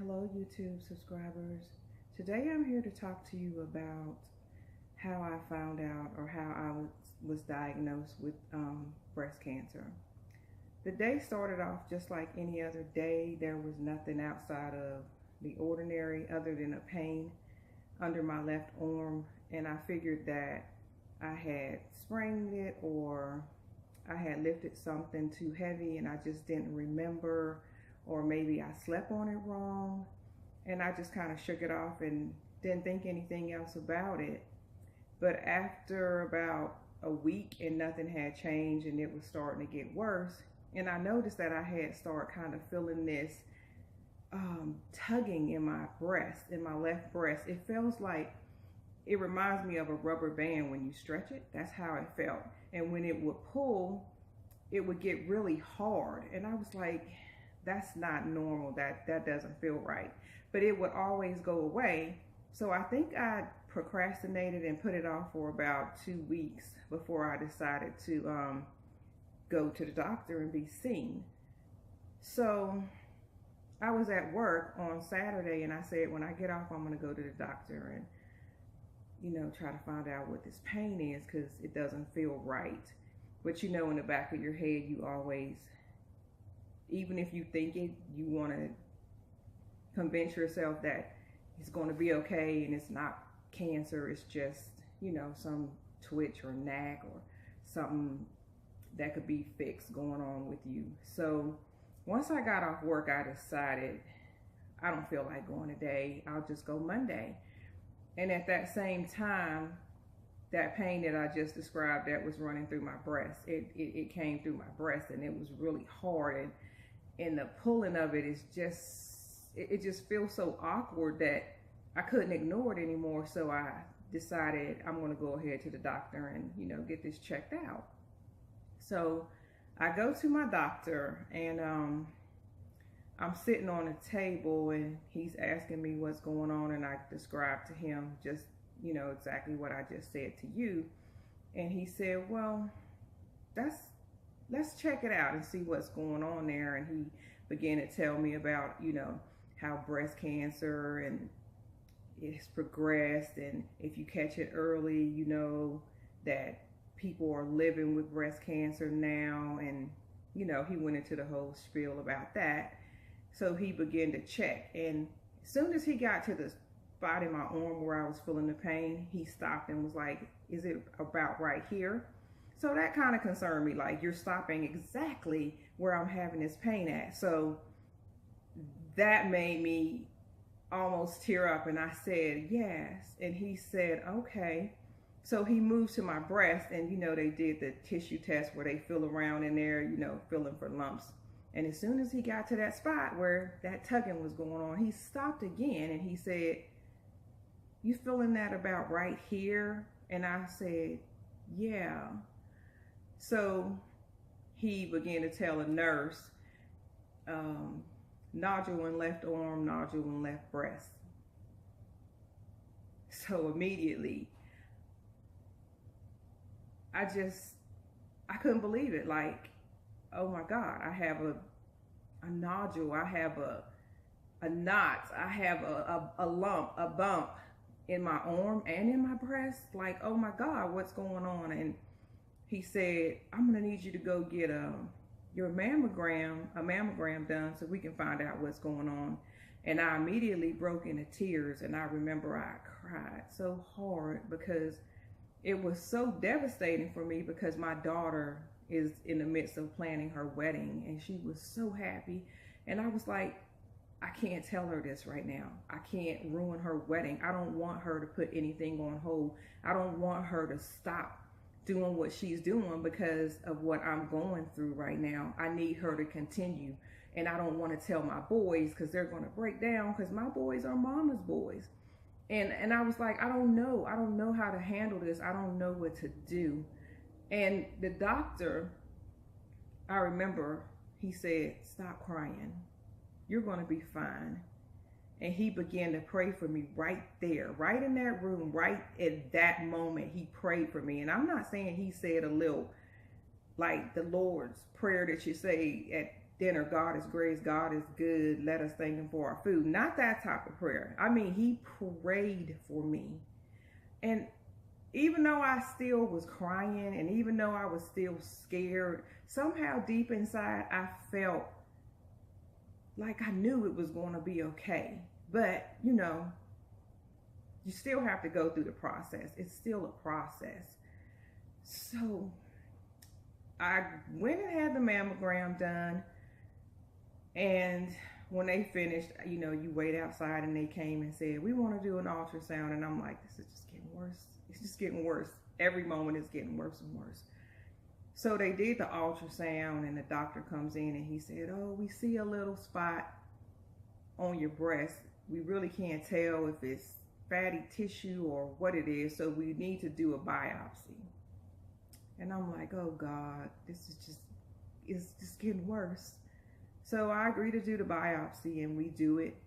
Hello, YouTube subscribers. Today I'm here to talk to you about how I found out or how I was diagnosed with breast cancer. The day started off just like any other day. There was nothing outside of the ordinary other than a pain under my left arm, and I figured that I had sprained it or I had lifted something too heavy and I just didn't remember, or maybe I slept on it wrong, and I just kind of shook it off and didn't think anything else about it. But after about a week and nothing had changed and it was starting to get worse, and I noticed that I had started kind of feeling this tugging in my breast, in my left breast. It feels like, it reminds me of a rubber band when you stretch it. That's how it felt. And when it would pull, it would get really hard. And I was like, that's not normal. That doesn't feel right. But it would always go away. So I think I procrastinated and put it off for about 2 weeks before I decided to go to the doctor and be seen. So I was at work on Saturday and I said, when I get off, I'm going to go to the doctor and, try to find out what this pain is, because it doesn't feel right. But in the back of your head, you always, even if you think it, you want to convince yourself that it's going to be okay and it's not cancer, it's just, some twitch or nag or something that could be fixed going on with you. So once I got off work, I decided I don't feel like going today. I'll just go Monday. And at that same time, that pain that I just described that was running through my breast, it came through my breast and it was really hard. And the pulling of it is it just feels so awkward that I couldn't ignore it anymore. So I decided I'm going to go ahead to the doctor and, get this checked out. So I go to my doctor and I'm sitting on a table and he's asking me what's going on, and I described to him just, exactly what I just said to you. And he said, well, let's check it out and see what's going on there. And he began to tell me about, how breast cancer and it's progressed, and if you catch it early, that people are living with breast cancer now. And he went into the whole spiel about that. So he began to check, and as soon as he got to the spot in my arm where I was feeling the pain, he stopped and was like, is it about right here? So that kind of concerned me, like, you're stopping exactly where I'm having this pain at. So that made me almost tear up, and I said yes. And he said okay. So he moved to my breast, and they did the tissue test where they feel around in there, feeling for lumps. And as soon as he got to that spot where that tugging was going on, he stopped again and he said, you feeling that about right here? And I said, yeah. So he began to tell a nurse, nodule in left arm, nodule in left breast. So immediately, I couldn't believe it. Like, oh my God, I have a nodule, I have a knot, I have a lump, a bump in my arm and in my breast. Like, oh my God, what's going on? And he said, I'm gonna need you to go get your mammogram done so we can find out what's going on. And I immediately broke into tears, and I remember I cried so hard because it was so devastating for me, because my daughter is in the midst of planning her wedding and she was so happy. And I was like, I can't tell her this right now. I can't ruin her wedding. I don't want her to put anything on hold. I don't want her to stop doing what she's doing because of what I'm going through right now. I need her to continue. And I don't want to tell my boys, because they're going to break down, because my boys are mama's boys. And I was like, I don't know how to handle this. I don't know what to do. And the doctor, I remember, he said, stop crying. You're going to be fine. And he began to pray for me right there, right in that room, right at that moment. He prayed for me. And I'm not saying he said a little, like the Lord's Prayer that you say at dinner. God is grace, God is good, let us thank him for our food. Not that type of prayer. I mean, he prayed for me. And even though I still was crying, and even though I was still scared, somehow deep inside I felt like I knew it was going to be okay. But, you know, you still have to go through the process. It's still a process. So I went and had the mammogram done. And when they finished, you know, you wait outside, and they came and said, we want to do an ultrasound. And I'm like, this is just getting worse. It's just getting worse. Every moment it's getting worse and worse. So they did the ultrasound, and the doctor comes in and he said, oh, we see a little spot on your breast. We really can't tell if it's fatty tissue or what it is, so we need to do a biopsy. And I'm like, oh God, it's just getting worse. So I agree to do the biopsy, and we do it,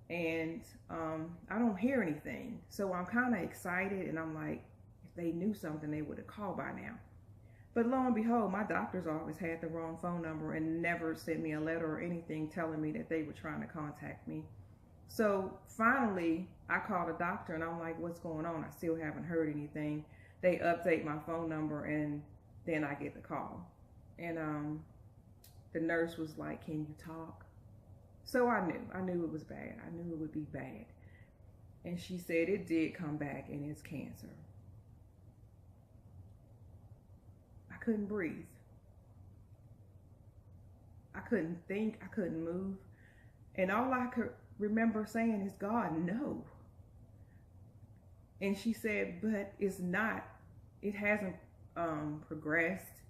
and I don't hear anything. So I'm kind of excited, and I'm like, if they knew something, they would have called by now. But lo and behold, my doctor's office had the wrong phone number and never sent me a letter or anything telling me that they were trying to contact me. So finally, I called a doctor, and I'm like, what's going on? I still haven't heard anything. They update my phone number, and then I get the call. And the nurse was like, can you talk? So I knew it was bad. I knew it would be bad. And she said it did come back, and it's cancer. I couldn't breathe. I couldn't think. I couldn't move. And all I could remember saying is, God, no. And she said, but it's not. It hasn't progressed.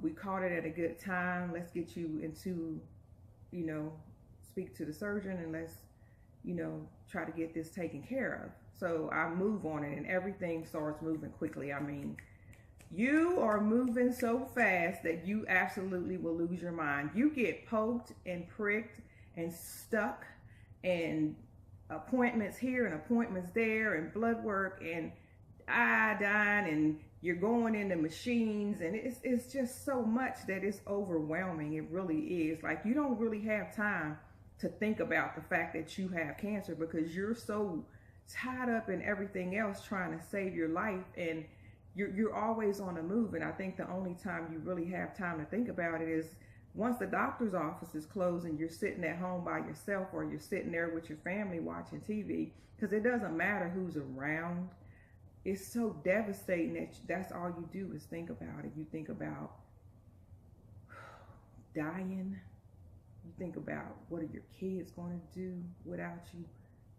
We caught it at a good time. Let's get you into, you know, speak to the surgeon, and let's, you know, try to get this taken care of. So I move on it, and everything starts moving quickly. I mean, you are moving so fast that you absolutely will lose your mind. You get poked and pricked and stuck, and appointments here and appointments there, and blood work and iodine, and you're going into machines, and it's just so much that it's overwhelming. It really is. Like, you don't really have time to think about the fact that you have cancer, because you're so tied up in everything else trying to save your life, and you're always on the move. And I think the only time you really have time to think about it is once the doctor's office is closed and you're sitting at home by yourself, or you're sitting there with your family watching TV, because it doesn't matter who's around. It's so devastating that that's all you do is think about it. You think about dying. You think about, what are your kids going to do without you?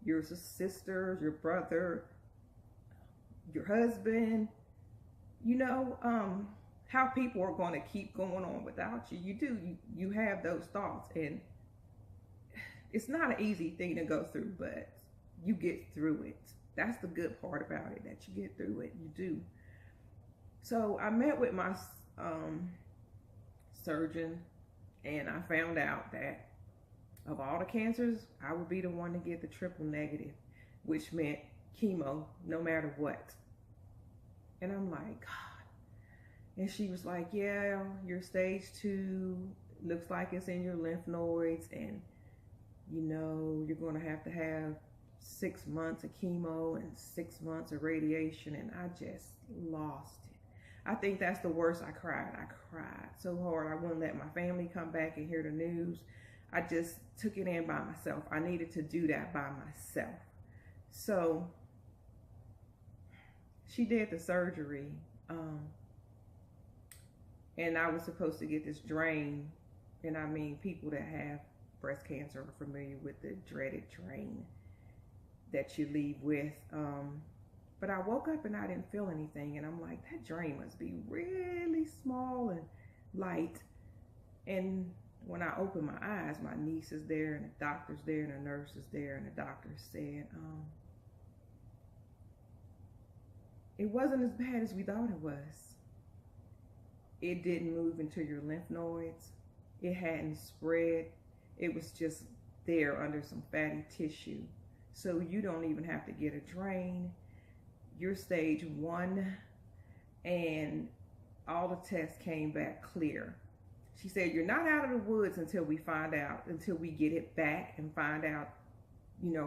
Your sisters, your brother, your husband, you know, how people are going to keep going on without you. You have those thoughts, and it's not an easy thing to go through, but you get through it. That's the good part about it, that you get through it. You do. So I met with my surgeon, and I found out that of all the cancers, I would be the one to get the triple negative, which meant chemo no matter what. And I'm like, God. And she was like, yeah, you're stage 2. Looks like it's in your lymph nodes, and you know, you're going to have 6 months of chemo and 6 months of radiation. And I just lost it. I think that's the worst. I cried so hard. I wouldn't let my family come back and hear the news. I just took it in by myself. I needed to do that by myself. So she did the surgery, and I was supposed to get this drain. And I mean, people that have breast cancer are familiar with the dreaded drain that you leave with. But I woke up and I didn't feel anything, and I'm like, that drain must be really small and light. And when I opened my eyes, my niece is there, and the doctor's there, and the nurse is there, and the doctor said, it wasn't as bad as we thought it was. It didn't move into your lymph nodes. It hadn't spread. It was just there under some fatty tissue. So you don't even have to get a drain. You're stage 1, and all the tests came back clear. She said, you're not out of the woods until we get it back and find out,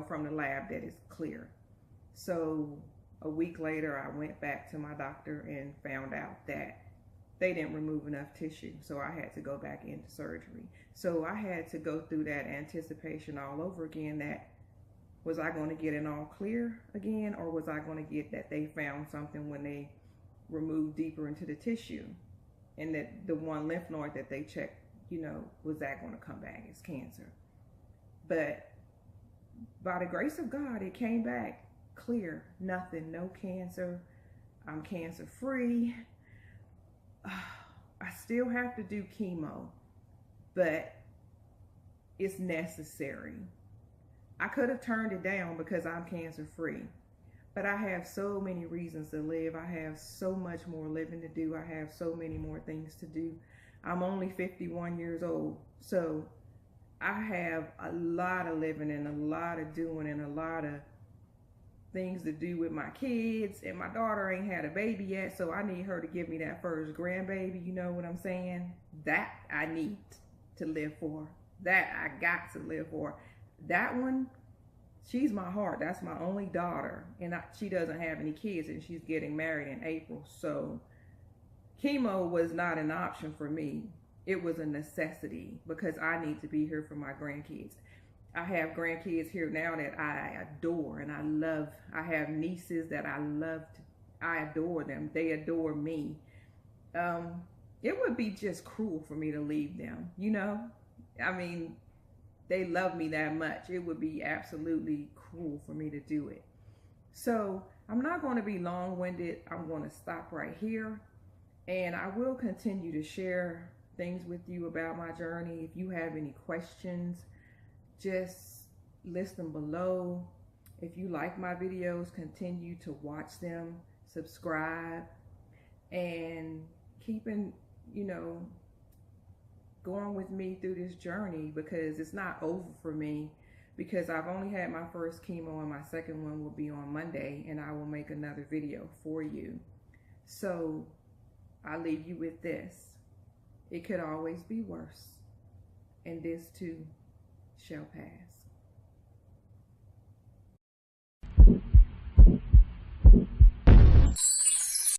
from the lab that it's clear. So a week later, I went back to my doctor and found out that they didn't remove enough tissue. So I had to go back into surgery. So I had to go through that anticipation all over again. That was I going to get an all clear again, or was I going to get that they found something when they removed deeper into the tissue, and that the one lymph node that they checked, was that going to come back as cancer? But by the grace of God, it came back clear, nothing, no cancer. I'm cancer free. I still have to do chemo, but it's necessary. I could have turned it down because I'm cancer free, but I have so many reasons to live. I have so much more living to do. I have so many more things to do. I'm only 51 years old, so I have a lot of living and a lot of doing and a lot of things to do with my kids, and my daughter ain't had a baby yet, so I need her to give me that first grandbaby. You know what I'm saying? That I need to live for. That I got to live for. That one, she's my heart. That's my only daughter, and she doesn't have any kids, and she's getting married in April. So chemo was not an option for me. It was a necessity because I need to be here for my grandkids. I have grandkids here now that I adore and I love. I have nieces that I love. I adore them. They adore me. It would be just cruel for me to leave them, I mean, they love me that much. It would be absolutely cruel for me to do it. So I'm not going to be long-winded. I'm going to stop right here, and I will continue to share things with you about my journey. If you have any questions, just list them below. If you like my videos, continue to watch them, subscribe, and keeping, going with me through this journey, because it's not over for me, because I've only had my first chemo and my second one will be on Monday, and I will make another video for you. So I leave you with this. It could always be worse, and this too shall pass.